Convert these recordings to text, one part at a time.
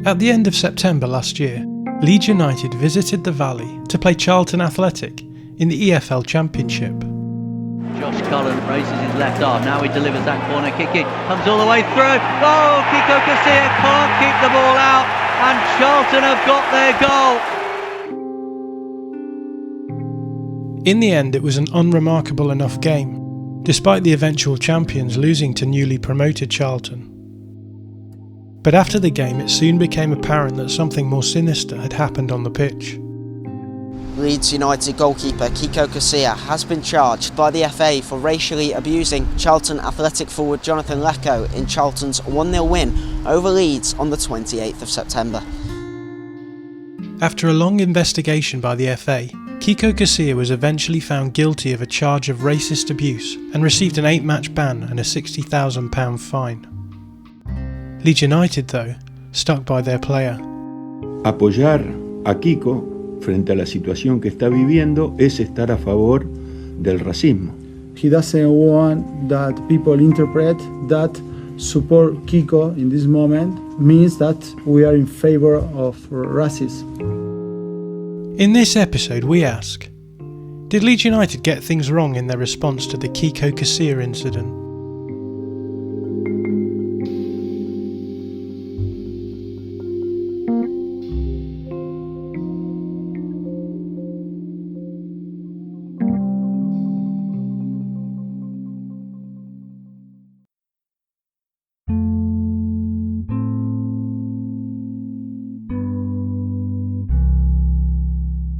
At the end of September last year, Leeds United visited the Valley to play Charlton Athletic in the EFL Championship. Josh Cullen raises his left arm, now he delivers that corner kick in, comes all the way through, oh, Kiko Casilla can't keep the ball out, and Charlton have got their goal. In the end, it was an unremarkable enough game, despite the eventual champions losing to newly promoted Charlton. But after the game, it soon became apparent that something more sinister had happened on the pitch. Leeds United goalkeeper Kiko Casilla has been charged by the FA for racially abusing Charlton Athletic forward Jonathan Lecco in Charlton's 1-0 win over Leeds on the 28th of September. After a long investigation by the FA, Kiko Casilla was eventually found guilty of a charge of racist abuse and received an 8-match ban and a £60,000 fine. Leeds United, though, stuck by their player. Apoyar a Kiko frente a la situación que está viviendo es estar a favor del racismo. He doesn't want that people interpret that support Kiko in this moment means that we are in favor of racism. In this episode, we ask, did Leeds United get things wrong in their response to the Kiko Casilla incident?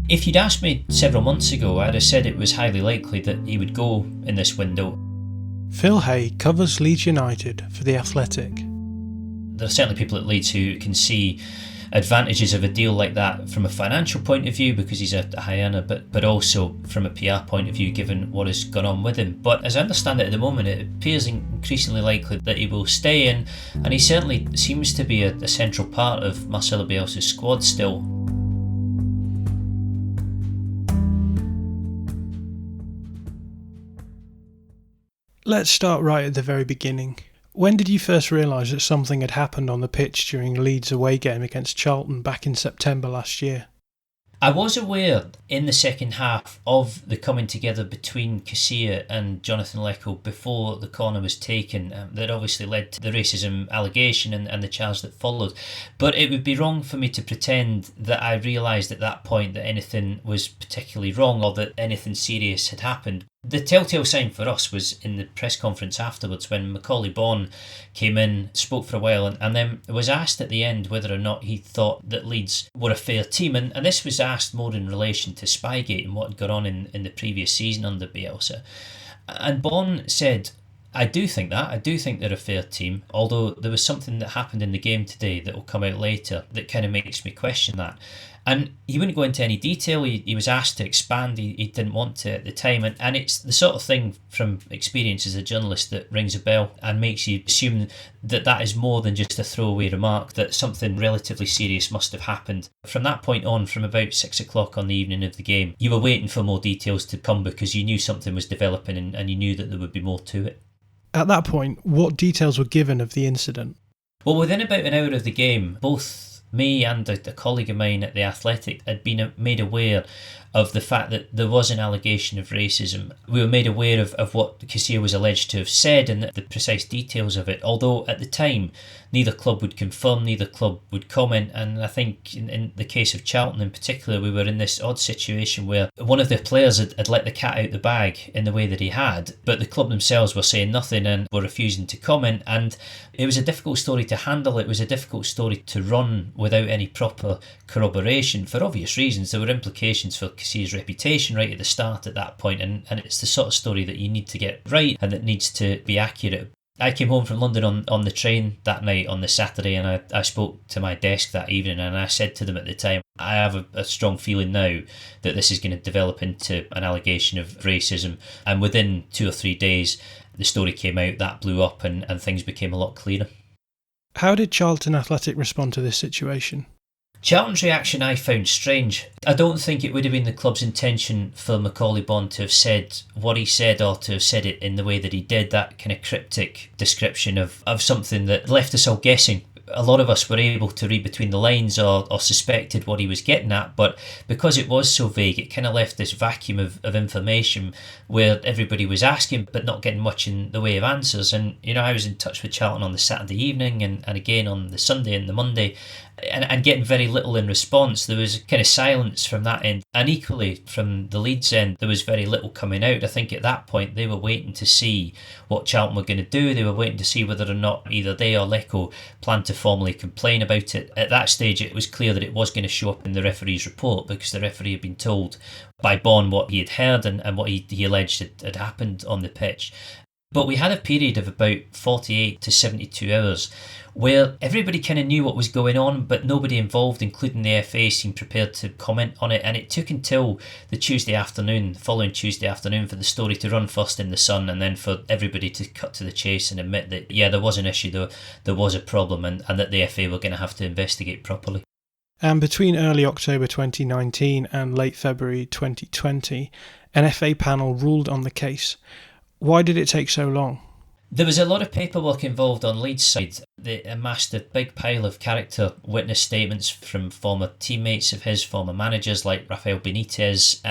If you'd asked me several months ago, I'd have said it was highly likely that he would go in this window. Phil Hay covers Leeds United for The Athletic. There are certainly people at Leeds who can see advantages of a deal like that from a financial point of view because he's a high earner, but also from a PR point of view given what has gone on with him. But as I understand it at the moment, it appears increasingly likely that he will stay in, and he certainly seems to be a central part of Marcelo Bielsa's squad still. Let's start right at the very beginning. When did you first realise that something had happened on the pitch during Leeds' away game against Charlton back in September last year? I was aware in the second half of the coming together between Casilla and Jonathan Lecco before the corner was taken that obviously led to the racism allegation and the charge that followed. But it would be wrong for me to pretend that I realised at that point that anything was particularly wrong or that anything serious had happened. The telltale sign for us was in the press conference afterwards when Macaulay Bonne came in, spoke for a while and then was asked at the end whether or not he thought that Leeds were a fair team, and this was asked more in relation to Spygate and what had gone on in the previous season under Bielsa. And Bonne said, I do think they're a fair team, although there was something that happened in the game today that will come out later that kind of makes me question that. And he wouldn't go into any detail. He was asked to expand. He didn't want to at the time. And it's the sort of thing from experience as a journalist that rings a bell and makes you assume that that is more than just a throwaway remark, that something relatively serious must have happened. From that point on, from about 6 o'clock on the evening of the game, you were waiting for more details to come because you knew something was developing and you knew that there would be more to it. At that point, what details were given of the incident? Well, within about an hour of the game, both me and a colleague of mine at The Athletic had been made aware of the fact that there was an allegation of racism. We were made aware of what Casilla was alleged to have said and the precise details of it, although at the time neither club would confirm, neither club would comment, and I think in the case of Charlton in particular, we were in this odd situation where one of the players had let the cat out the bag in the way that he had, but the club themselves were saying nothing and were refusing to comment, and it was a difficult story to handle. It was a difficult story to run without any proper corroboration for obvious reasons. There were implications for Casilla's reputation right at the start at that point, and it's the sort of story that you need to get right and that needs to be accurate. I came home from London on the train that night on the Saturday, and I spoke to my desk that evening, and I said to them at the time, I have a strong feeling now that this is going to develop into an allegation of racism. And within 2 or 3 days, the story came out, that blew up, and things became a lot clearer. How did Charlton Athletic respond to this situation? Charlton's reaction I found strange. I don't think it would have been the club's intention for Macaulay Bonne to have said what he said or to have said it in the way that he did, that kind of cryptic description of something that left us all guessing a lot of us were able to read between the lines or suspected what he was getting at, but because it was so vague, it kind of left this vacuum of information where everybody was asking but not getting much in the way of answers. And I was in touch with Charlton on the Saturday evening and again on the Sunday and the Monday, and getting very little in response. There was kind of silence from that end, and equally from the Leeds end there was very little coming out. I think at that point they were waiting to see what Charlton were going to do. They were waiting to see whether or not either they or Lecco planned to formally complain about it. At that stage it was clear that it was going to show up in the referee's report, because the referee had been told by Bon what he had heard and what he alleged had happened on the pitch. But we had a period of about 48 to 72 hours where everybody kind of knew what was going on, but nobody involved, including the FA, seemed prepared to comment on it. And it took until the following Tuesday afternoon, for the story to run first in the Sun, and then for everybody to cut to the chase and admit that, there was an issue, there was a problem, and that the FA were going to have to investigate properly. And between early October 2019 and late February 2020, an FA panel ruled on the case. Why did it take so long? There was a lot of paperwork involved on Leeds' side. They amassed a big pile of character witness statements from former teammates of his, former managers like Rafael Benitez,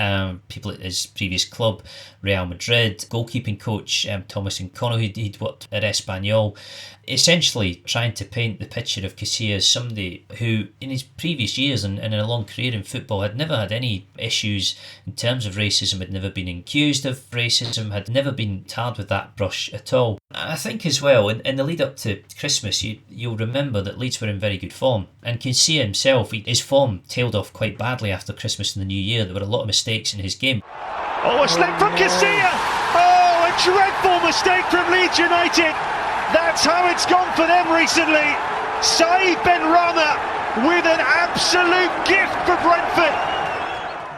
people at his previous club, Real Madrid, goalkeeping coach Thomas Nkono, who'd worked at Espanyol, essentially trying to paint the picture of Casilla as somebody who, in his previous years and in a long career in football, had never had any issues in terms of racism, had never been accused of racism, had never been tarred with that brush at all. I think as well, in the lead up to Christmas, you'll remember that Leeds were in very good form, and Casilla himself, his form tailed off quite badly after Christmas and the New Year. There were a lot of mistakes in his game. Oh, a slip from Casilla! Oh, a dreadful mistake from Leeds United! That's how it's gone for them recently. Saeed Benrahma with an absolute gift for Brentford.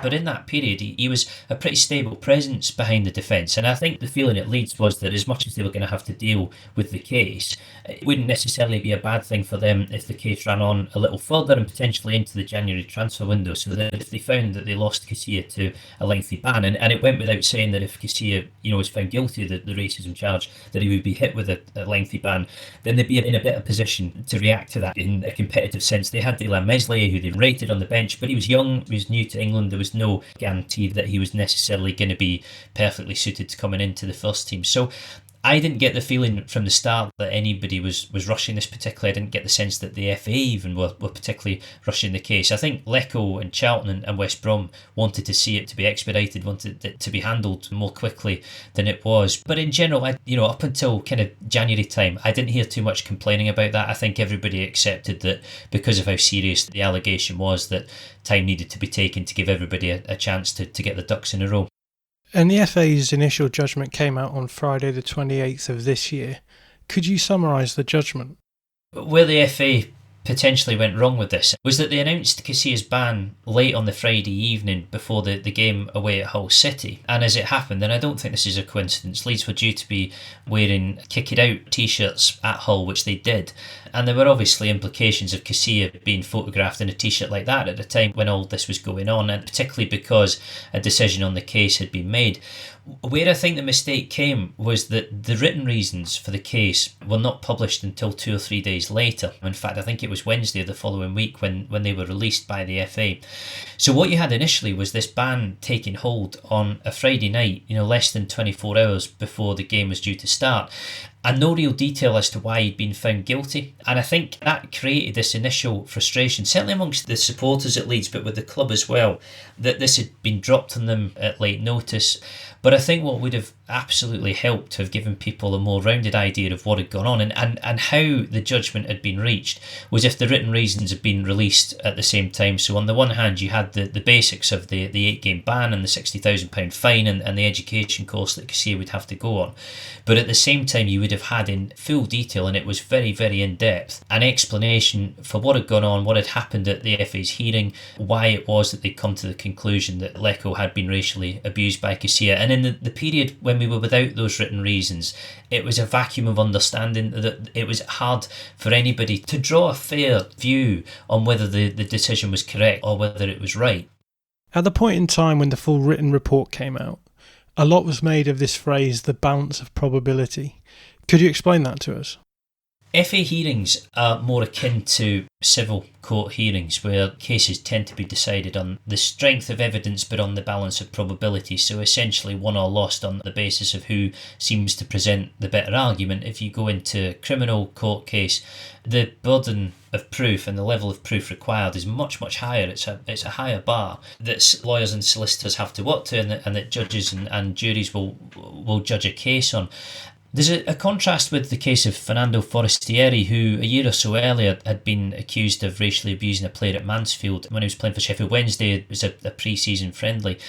But in that period, he was a pretty stable presence behind the defence. And I think the feeling at Leeds was that as much as they were going to have to deal with the case, it wouldn't necessarily be a bad thing for them if the case ran on a little further and potentially into the January transfer window, so that if they found that they lost Casilla to a lengthy ban, and it went without saying that if Casilla was found guilty of the racism charge, that he would be hit with a lengthy ban, then they'd be in a better position to react to that in a competitive sense. They had Dylan Meslier, who they rated on the bench, but he was young, he was new to England. There was no guarantee that he was necessarily going to be perfectly suited to coming into the first team. So I didn't get the feeling from the start that anybody was rushing this particularly. I didn't get the sense that the FA even were particularly rushing the case. I think Lecco and Charlton and West Brom wanted to see it to be expedited, wanted it to be handled more quickly than it was. But in general, up until kind of January time, I didn't hear too much complaining about that. I think everybody accepted that because of how serious the allegation was, that time needed to be taken to give everybody a chance to get the ducks in a row. And the FA's initial judgment came out on Friday the 28th of this year. Could you summarise the judgment? Where the FA potentially went wrong with this was that they announced Casilla's ban late on the Friday evening before the game away at Hull City. And as it happened, and I don't think this is a coincidence, Leeds were due to be wearing Kick It Out t-shirts at Hull, which they did. And there were obviously implications of Casilla being photographed in a t-shirt like that at the time when all this was going on, and particularly because a decision on the case had been made. Where I think the mistake came was that the written reasons for the case were not published until 2 or 3 days later. In fact, I think it was Wednesday of the following week when they were released by the FA. So what you had initially was this ban taking hold on a Friday night, less than 24 hours before the game was due to start, and no real detail as to why he'd been found guilty. And I think that created this initial frustration, certainly amongst the supporters at Leeds, but with the club as well, that this had been dropped on them at late notice. But I think what would have absolutely helped to have given people a more rounded idea of what had gone on and how the judgment had been reached was if the written reasons had been released at the same time. So on the one hand, you had the basics of the 8-game ban and the £60,000 fine and the education course that Casilla would have to go on. But at the same time, you would have had in full detail, and it was very, very in-depth, an explanation for what had gone on, what had happened at the FA's hearing, why it was that they'd come to the conclusion that Lecco had been racially abused by Casilla. And in the period when we were without those written reasons, it was a vacuum of understanding that it was hard for anybody to draw a fair view on whether the decision was correct or whether it was right. At the point in time when the full written report came out, a lot was made of this phrase, the balance of probability. Could you explain that to us? FA hearings are more akin to civil court hearings, where cases tend to be decided on the strength of evidence but on the balance of probability, so essentially won or lost on the basis of who seems to present the better argument. If you go into a criminal court case, the burden of proof and the level of proof required is much, much higher. It's a higher bar that lawyers and solicitors have to work to, and that judges and juries will judge a case on. There's a contrast with the case of Fernando Forestieri, who a year or so earlier had been accused of racially abusing a player at Mansfield when he was playing for Sheffield Wednesday. It was a pre-season friendly.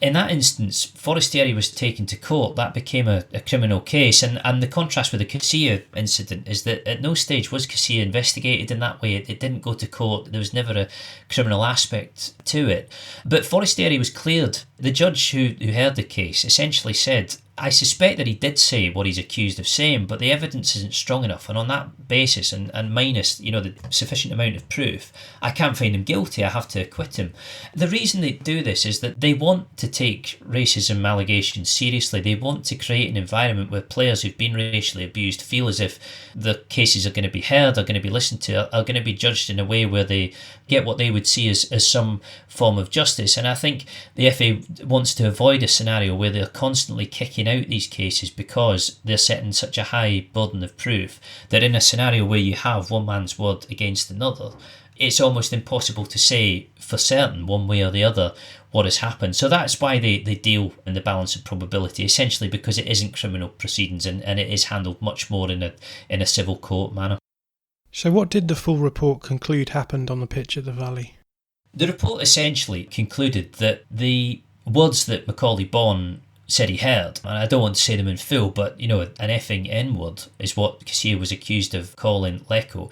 In that instance, Forestieri was taken to court. That became a criminal case. And the contrast with the Casilla incident is that at no stage was Casilla investigated in that way. It didn't go to court. There was never a criminal aspect to it. But Forestieri was cleared. The judge who heard the case essentially said, I suspect that he did say what he's accused of saying, but the evidence isn't strong enough, and on that basis, and minus the sufficient amount of proof, I can't find him guilty. I have to acquit him. The reason they do this is that they want to take racism allegations seriously. They want to create an environment where players who've been racially abused feel as if the cases are going to be heard, are going to be listened to, are going to be judged in a way where they get what they would see as some form of justice. And I think the FA wants to avoid a scenario where they're constantly kicking out these cases because they're setting such a high burden of proof that in a scenario where you have one man's word against another, it's almost impossible to say for certain one way or the other what has happened. So that's why they deal in the balance of probability, essentially because it isn't criminal proceedings and it is handled much more in a civil court manner. So what did the full report conclude happened on the pitch at the Valley? The report essentially concluded that the words that Macaulay Bonne said he heard, and I don't want to say them in full, but an effing N-word is what Casilla was accused of calling Lecco.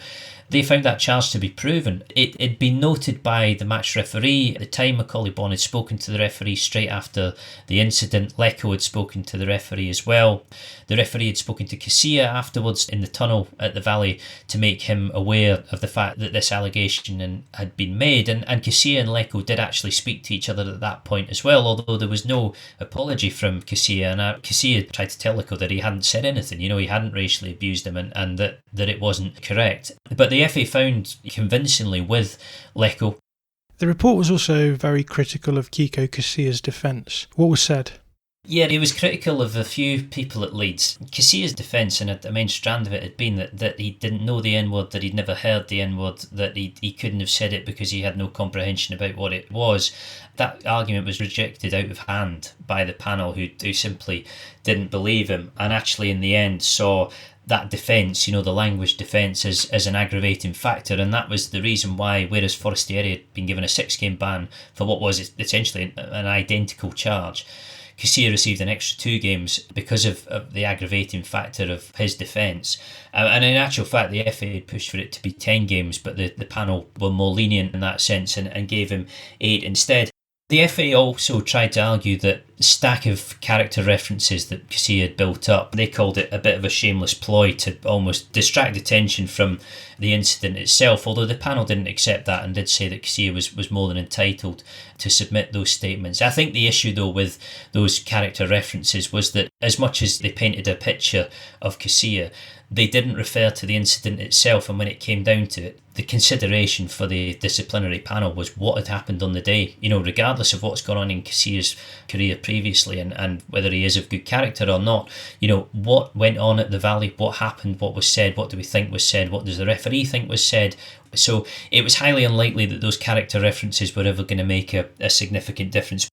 They found that charge to be proven. It had been noted by the match referee. At the time, Macaulay Bonne had spoken to the referee straight after the incident. Lecco had spoken to the referee as well. The referee had spoken to Casilla afterwards in the tunnel at the Valley to make him aware of the fact that this allegation had been made. And Casilla and Lecco did actually speak to each other at that point as well, although there was no apology from Casilla. And Casilla tried to tell Lecco that he hadn't said anything. He hadn't racially abused him and that it wasn't correct. But the FA found convincingly with Lecco. The report was also very critical of Kiko Casilla's defence. What was said? Yeah, he was critical of a few people at Leeds. Casilla's defence, and the main strand of it had been that he didn't know the N-word, that he'd never heard the N-word, that he couldn't have said it because he had no comprehension about what it was. That argument was rejected out of hand by the panel who simply didn't believe him, and actually in the end saw that defence, the language defence, as an aggravating factor, and that was the reason why, whereas Forestieri had been given a 6-game ban for what was essentially an identical charge, Casilla received an extra 2 games because of the aggravating factor of his defence. And in actual fact, the FA had pushed for it to be 10 games, but the panel were more lenient in that sense and gave him 8 instead. The FA also tried to argue that the stack of character references that Casilla had built up, they called it a bit of a shameless ploy to almost distract attention from the incident itself, although the panel didn't accept that and did say that Casilla was more than entitled to submit those statements. I think the issue though with those character references was that as much as they painted a picture of Casilla, they didn't refer to the incident itself, and when it came down to it, the consideration for the disciplinary panel was what had happened on the day. Regardless of what's gone on in Casilla's career previously and whether he is of good character or not, what went on at the Valley, what happened, what was said, what do we think was said, what does the referee think was said. So it was highly unlikely that those character references were ever going to make a significant difference.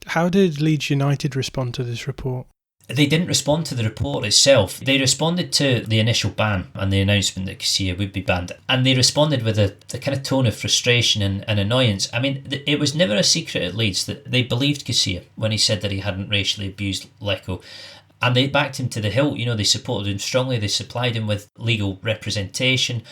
How did Leeds United respond to this report? They didn't respond to the report itself. They responded to the initial ban and the announcement that Casilla would be banned. And they responded with a kind of tone of frustration and annoyance. I mean, it was never a secret at Leeds that they believed Casilla when he said that he hadn't racially abused Lecco. And they backed him to the hilt. They supported him strongly. They supplied him with legal representation.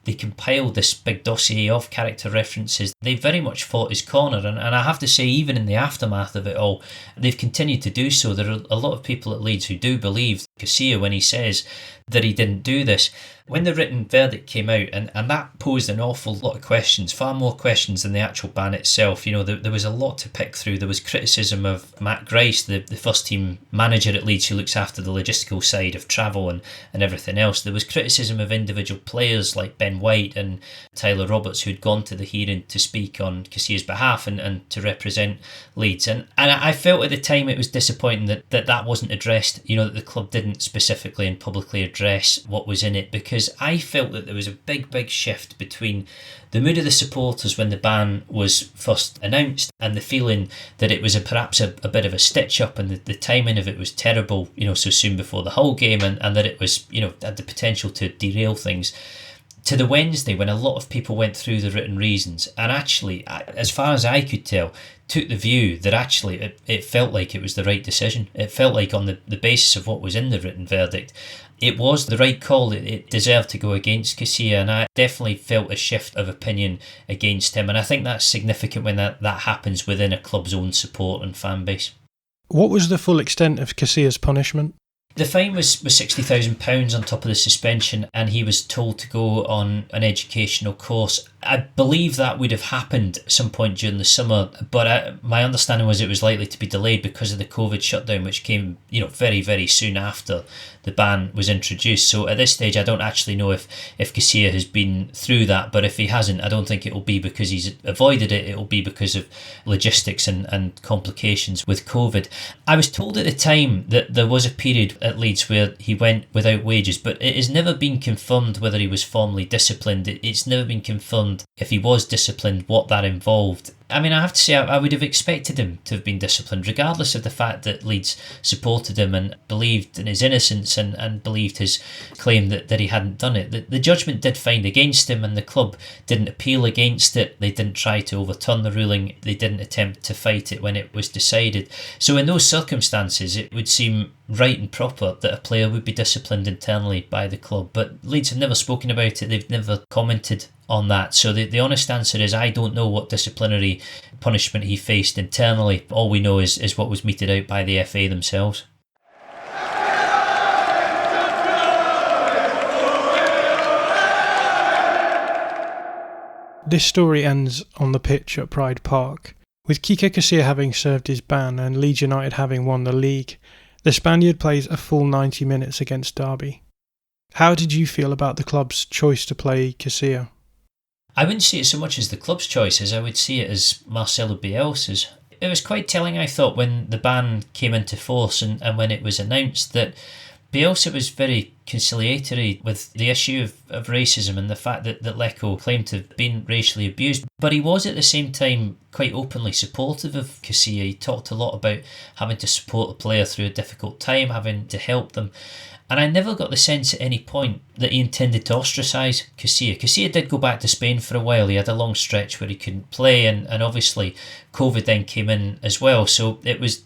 They compiled this big dossier of character references. They very much fought his corner, and I have to say, even in the aftermath of it all, they've continued to do so. There are a lot of people at Leeds who do believe Casilla when he says that he didn't do this. When the written verdict came out, and that posed an awful lot of questions, far more questions than the actual ban itself. There was a lot to pick through. There was criticism of Matt Grice, the first team manager at Leeds, who looks after the logistical side of travel and everything else. There was criticism of individual players like Ben White and Tyler Roberts, who had gone to the hearing to speak on Casilla's behalf and to represent Leeds. And I felt at the time it was disappointing that wasn't addressed, that the club didn't specifically and publicly address what was in it, because I felt that there was a big shift between the mood of the supporters when the ban was first announced and the feeling that it was perhaps a bit of a stitch up, and the timing of it was terrible, so soon before the whole game, and that it was, had the potential to derail things, to the Wednesday when a lot of people went through the written reasons and actually, as far as I could tell, took the view that actually it felt like it was the right decision. It felt like on the basis of what was in the written verdict, it was the right call. It deserved to go against Casilla, and I definitely felt a shift of opinion against him, and I think that's significant when that happens within a club's own support and fan base. What was the full extent of Casilla's punishment? The fine was £60,000 on top of the suspension, and he was told to go on an educational course. I believe that would have happened at some point during the summer, but my understanding was it was likely to be delayed because of the COVID shutdown, which came, very, very soon after the ban was introduced. So at this stage, I don't actually know if Casilla has been through that, but if he hasn't, I don't think it will be because he's avoided it. It will be because of logistics and complications with COVID. I was told at the time that there was a period at Leeds where he went without wages, but it has never been confirmed whether he was formally disciplined. It's never been confirmed if he was disciplined, what that involved. I mean, I have to say, I would have expected him to have been disciplined, regardless of the fact that Leeds supported him and believed in his innocence and believed his claim that he hadn't done it. The judgment did find against him, and the club didn't appeal against it. They didn't try to overturn the ruling. They didn't attempt to fight it when it was decided. So in those circumstances, it would seem right and proper that a player would be disciplined internally by the club. But Leeds have never spoken about it. They've never commented on that. So the honest answer is I don't know what disciplinary punishment he faced internally. All we know is what was meted out by the FA themselves. This story ends on the pitch at Pride Park. With Kiko Casilla having served his ban and Leeds United having won the league, the Spaniard plays a full 90 minutes against Derby. How did you feel about the club's choice to play Casilla? I wouldn't see it so much as the club's choice as I would see it as Marcelo Bielsa's. It was quite telling, I thought, when the ban came into force and when it was announced that Bielsa was very conciliatory with the issue of racism and the fact that Lecco claimed to have been racially abused. But he was at the same time quite openly supportive of Casilla. He talked a lot about having to support a player through a difficult time, having to help them. And I never got the sense at any point that he intended to ostracise Casilla. Casilla did go back to Spain for a while. He had a long stretch where he couldn't play, and obviously COVID then came in as well. So it was,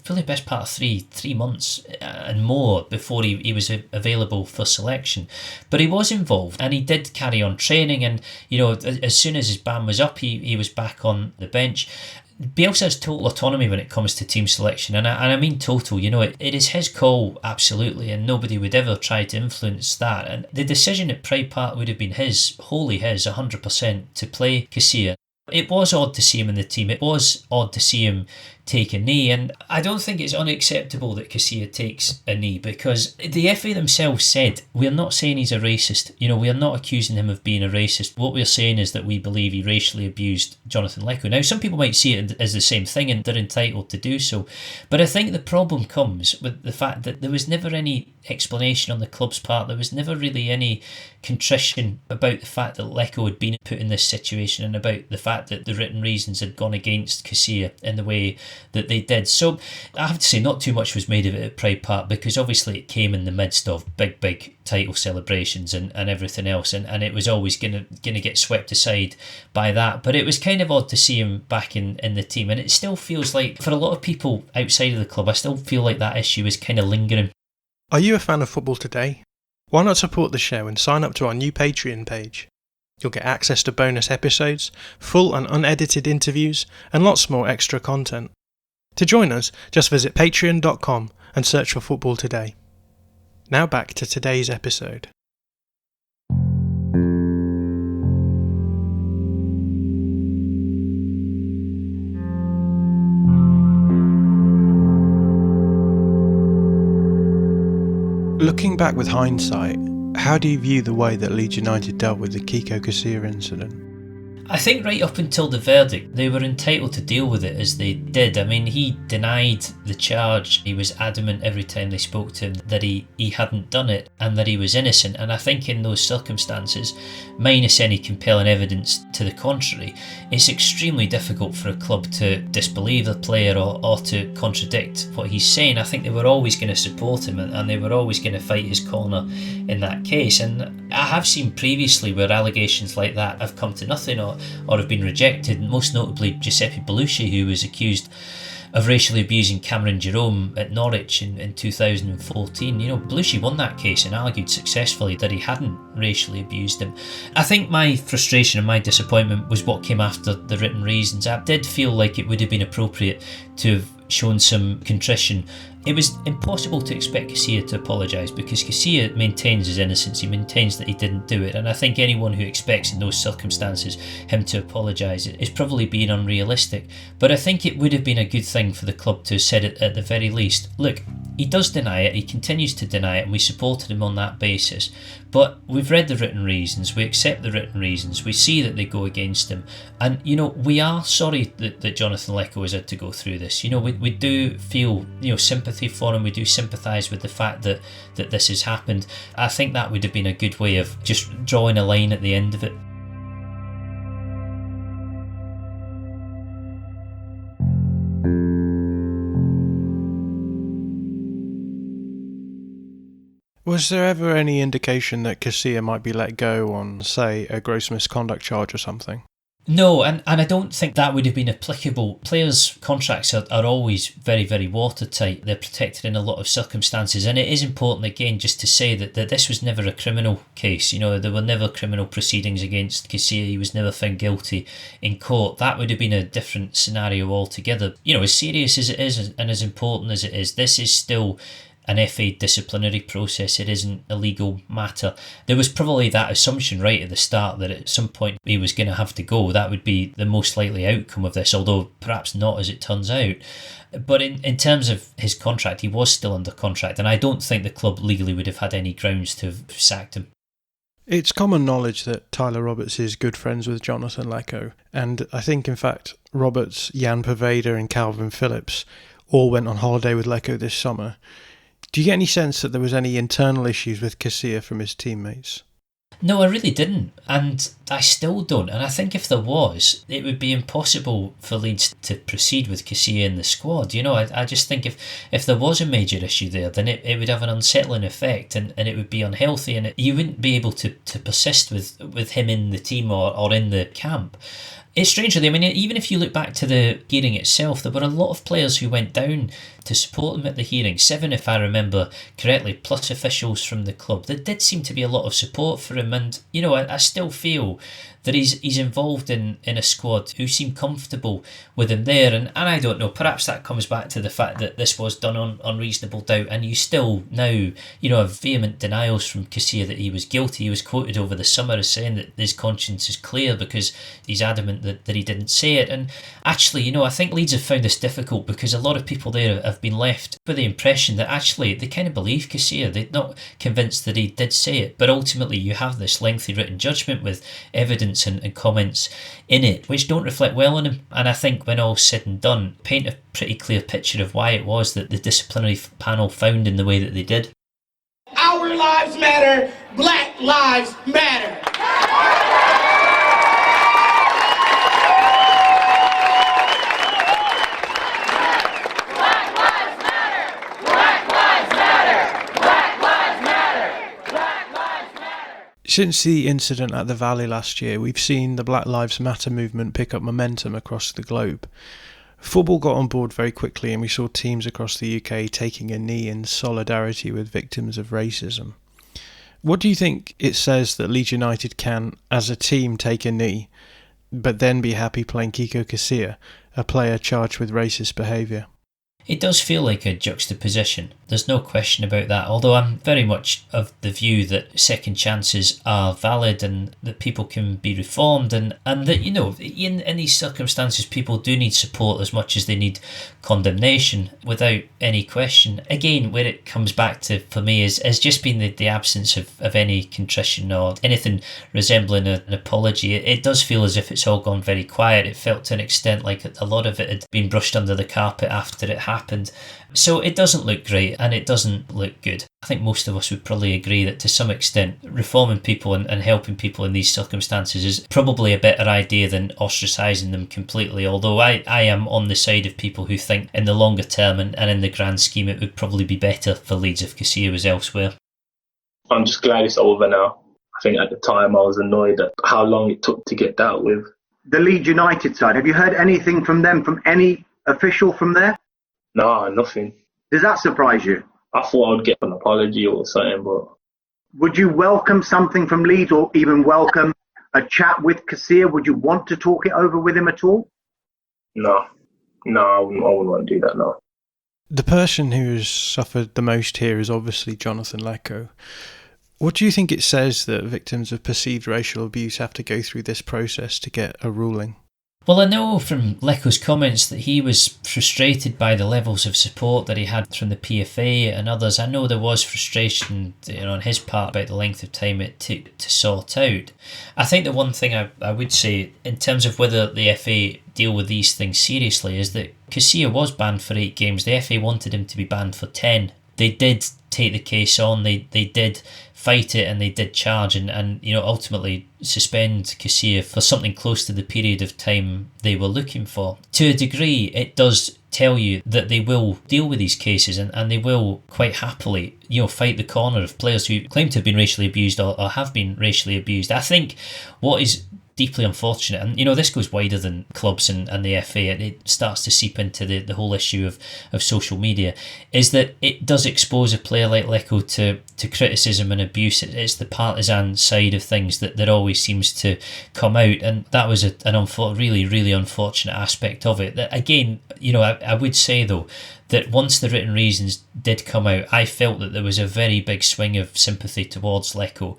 for the best part of three months and more before he was available for selection. But he was involved, and he did carry on training, and, as soon as his ban was up, he was back on the bench. Bielsa has total autonomy when it comes to team selection, and I mean total. It is his call, absolutely, and nobody would ever try to influence that. And the decision at Pride Park would have been his, wholly his, 100%, to play Casilla. It was odd to see him in the team. It was odd to see him take a knee, and I don't think it's unacceptable that Casilla takes a knee, because the FA themselves said, we're not saying he's a racist, we are not accusing him of being a racist. What we're saying is that we believe he racially abused Jonathan Lecco. Now, some people might see it as the same thing, and they're entitled to do so, but I think the problem comes with the fact that there was never any explanation on the club's part. There was never really any contrition about the fact that Lecco had been put in this situation, and about the fact that the written reasons had gone against Casilla in the way that they did. So I have to say, not too much was made of it at Pride Park, because obviously it came in the midst of big title celebrations and everything else, and it was always gonna get swept aside by that. But it was kind of odd to see him back in the team, and it still feels like, for a lot of people outside of the club, I still feel like that issue is kind of lingering. Are you a fan of Football Today? Why not support the show and sign up to our new Patreon page? You'll get access to bonus episodes, full and unedited interviews, and lots more extra content. To join us, just visit patreon.com and search for Football Today. Now back to today's episode. Looking back with hindsight, how do you view the way that Leeds United dealt with the Kiko Casilla incident? I think right up until the verdict, they were entitled to deal with it as they did. I mean, he denied the charge. He was adamant every time they spoke to him that he hadn't done it and that he was innocent. And I think in those circumstances, minus any compelling evidence to the contrary, it's extremely difficult for a club to disbelieve the player or to contradict what he's saying. I think they were always going to support him and they were always going to fight his corner in that case. And I have seen previously where allegations like that have come to nothing or have been rejected, most notably Giuseppe Belushi, who was accused of racially abusing Cameron Jerome at Norwich in 2014. You know, Belushi won that case and argued successfully that he hadn't racially abused him. I think my frustration and my disappointment was what came after the written reasons. I did feel like it would have been appropriate to have shown some contrition. It was impossible to expect Casilla to apologise because Casilla maintains his innocence, he maintains that he didn't do it, and I think anyone who expects in those circumstances him to apologise is probably being unrealistic. But I think it would have been a good thing for the club to have said it at the very least. Look, he does deny it, he continues to deny it, and we supported him on that basis. But we've read the written reasons, we accept the written reasons, we see that they go against him, and you know, we are sorry that Jonathan Lecco has had to go through this. You know, we do feel, you know, sympathy for him, we do sympathise with the fact that this has happened. I think that would have been a good way of just drawing a line at the end of it. Was there ever any indication that Casilla might be let go on, say, a gross misconduct charge or something? No, and I don't think that would have been applicable. Players' contracts are always very, very watertight. They're protected in a lot of circumstances, and it is important, again, just to say that this was never a criminal case. You know, there were never criminal proceedings against Casilla. He was never found guilty in court. That would have been a different scenario altogether. You know, as serious as it is and as important as it is, this is still an FA disciplinary process. It isn't a legal matter. There was probably that assumption right at the start that at some point he was going to have to go. That would be the most likely outcome of this, although perhaps not as it turns out. But in terms of his contract, he was still under contract, and I don't think the club legally would have had any grounds to have sacked him. It's common knowledge that Tyler Roberts is good friends with Jonathan Lecco, and I think in fact Roberts, Jan Poveda and Calvin Phillips all went on holiday with Lecco this summer. Do you get any sense that there was any internal issues with Casilla from his teammates? No, I really didn't, and I still don't. And I think if there was, it would be impossible for Leeds to proceed with Casilla in the squad. You know, I just think if there was a major issue there, then it would have an unsettling effect and it would be unhealthy, and you wouldn't be able to persist with him in the team or in the camp. It's strange, really. I mean, even if you look back to the hearing itself, there were a lot of players who went down to support him at the hearing. 7, if I remember correctly, plus officials from the club. There did seem to be a lot of support for him, and you know, I still feel that he's involved in a squad who seem comfortable with him there, and I don't know, perhaps that comes back to the fact that this was done on unreasonable doubt, and you still now, you know, have vehement denials from Casilla that he was guilty. He was quoted over the summer as saying that his conscience is clear because he's adamant that he didn't say it. And actually, you know, I think Leeds have found this difficult because a lot of people there have been left with the impression that actually they kind of believe Casilla. They're not convinced that he did say it, but ultimately you have this lengthy written judgment with evidence and comments in it which don't reflect well on him, and I think when all's said and done paint a pretty clear picture of why it was that the disciplinary panel found in the way that they did. Our lives matter, Black lives matter. Since the incident at the Valley last year, we've seen the Black Lives Matter movement pick up momentum across the globe. Football got on board very quickly, and we saw teams across the UK taking a knee in solidarity with victims of racism. What do you think it says that Leeds United can, as a team, take a knee, but then be happy playing Kiko Casilla, a player charged with racist behaviour? It does feel like a juxtaposition. There's no question about that, although I'm very much of the view that second chances are valid and that people can be reformed and that, you know, in these circumstances people do need support as much as they need condemnation, without any question. Again, where it comes back to, for me, has just been the absence of any contrition or anything resembling an apology. It does feel as if it's all gone very quiet. It felt to an extent like a lot of it had been brushed under the carpet after it happened. So it doesn't look great and it doesn't look good. I think most of us would probably agree that to some extent reforming people and helping people in these circumstances is probably a better idea than ostracising them completely, although I am on the side of people who think in the longer term and in the grand scheme it would probably be better for Leeds if Casilla was elsewhere. I'm just glad it's over now. I think at the time I was annoyed at how long it took to get dealt with. The Leeds United side, have you heard anything from them, from any official from there? No, nothing. Does that surprise you? I thought I would get an apology or something, but... Would you welcome something from Leeds or even welcome a chat with Casilla? Would you want to talk it over with him at all? No, I wouldn't want to do that, no. The person who has suffered the most here is obviously Jonathan Lecco. What do you think it says that victims of perceived racial abuse have to go through this process to get a ruling? Well, I know from Lecco's comments that he was frustrated by the levels of support that he had from the PFA and others. I know there was frustration, on his part about the length of time it took to sort out. I think the one thing I would say in terms of whether the FA deal with these things seriously is that Casilla was banned for 8 games. The FA wanted him to be banned for 10. They did take the case on, they did fight it and they did charge and ultimately suspend Casilla for something close to the period of time they were looking for. To a degree, it does tell you that they will deal with these cases and they will quite happily fight the corner of players who claim to have been racially abused or have been racially abused. I think what is deeply unfortunate, and this goes wider than clubs and the FA, and it starts to seep into the whole issue of social media, is that it does expose a player like Lecco to criticism and abuse. It's the partisan side of things that always seems to come out, and that was an really, really unfortunate aspect of it. That again, I would say though that once the written reasons did come out, I felt that there was a very big swing of sympathy towards Lecco.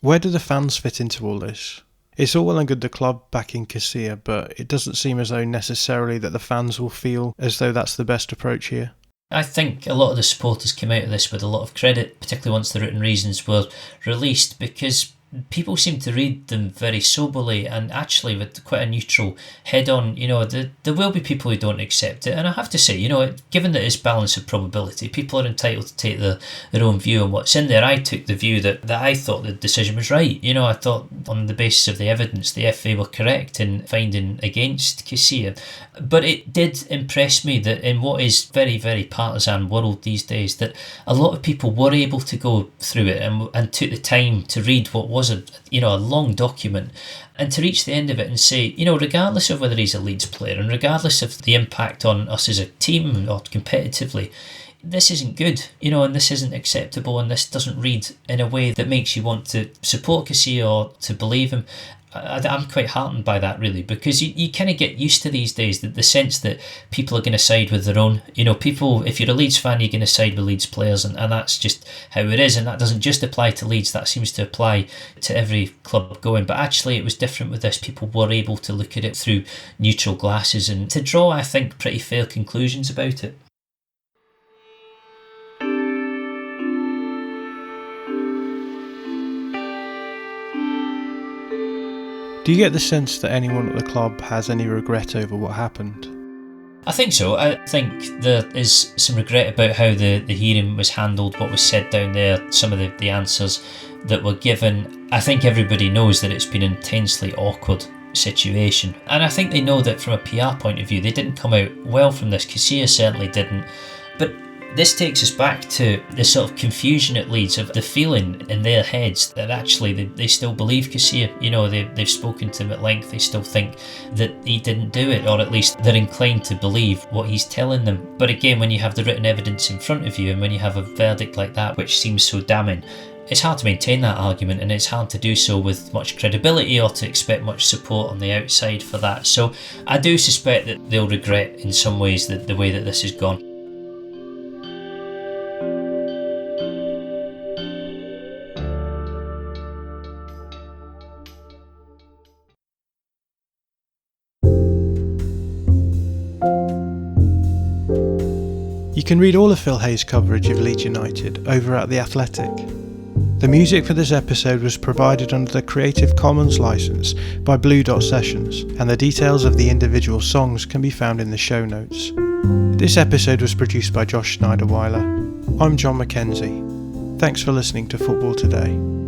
Where do the fans fit into all this? It's all well and good the club backing Casilla, but it doesn't seem as though necessarily that the fans will feel as though that's the best approach here. I think a lot of the supporters came out of this with a lot of credit, particularly once the written reasons were released, because people seem to read them very soberly and actually with quite a neutral head on. There will be people who don't accept it, and I have to say, given that it's balance of probability, people are entitled to take their own view on what's in there. I took the view that I thought the decision was right. I thought on the basis of the evidence the FA were correct in finding against Casilla, but it did impress me that in what is very, very partisan world these days, that a lot of people were able to go through it and took the time to read what was a long document and to reach the end of it and say, regardless of whether he's a Leeds player and regardless of the impact on us as a team or competitively, this isn't good, and this isn't acceptable, and this doesn't read in a way that makes you want to support Casilla or to believe him. I'm quite heartened by that, really, because you kind of get used to these days that the sense that people are going to side with their own. People, if you're a Leeds fan, you're going to side with Leeds players, and that's just how it is. And that doesn't just apply to Leeds, that seems to apply to every club going. But actually, it was different with this. People were able to look at it through neutral glasses and to draw, I think, pretty fair conclusions about it. Do you get the sense that anyone at the club has any regret over what happened? I think so. I think there is some regret about how the hearing was handled, what was said down there, some of the answers that were given. I think everybody knows that it's been an intensely awkward situation, and I think they know that from a PR point of view they didn't come out well from this. Casilla certainly didn't, but this takes us back to the sort of confusion at Leeds of the feeling in their heads that actually they still believe Casilla. They've spoken to him at length. They still think that he didn't do it, or at least they're inclined to believe what he's telling them. But again, when you have the written evidence in front of you and when you have a verdict like that which seems so damning, it's hard to maintain that argument, and it's hard to do so with much credibility or to expect much support on the outside for that. So I do suspect that they'll regret in some ways the way that this has gone. You can read all of Phil Hayes' coverage of Leeds United over at The Athletic. The music for this episode was provided under the Creative Commons licence by Blue Dot Sessions, and the details of the individual songs can be found in the show notes. This episode was produced by Josh Schneiderweiler. I'm John Mackenzie. Thanks for listening to Football Today.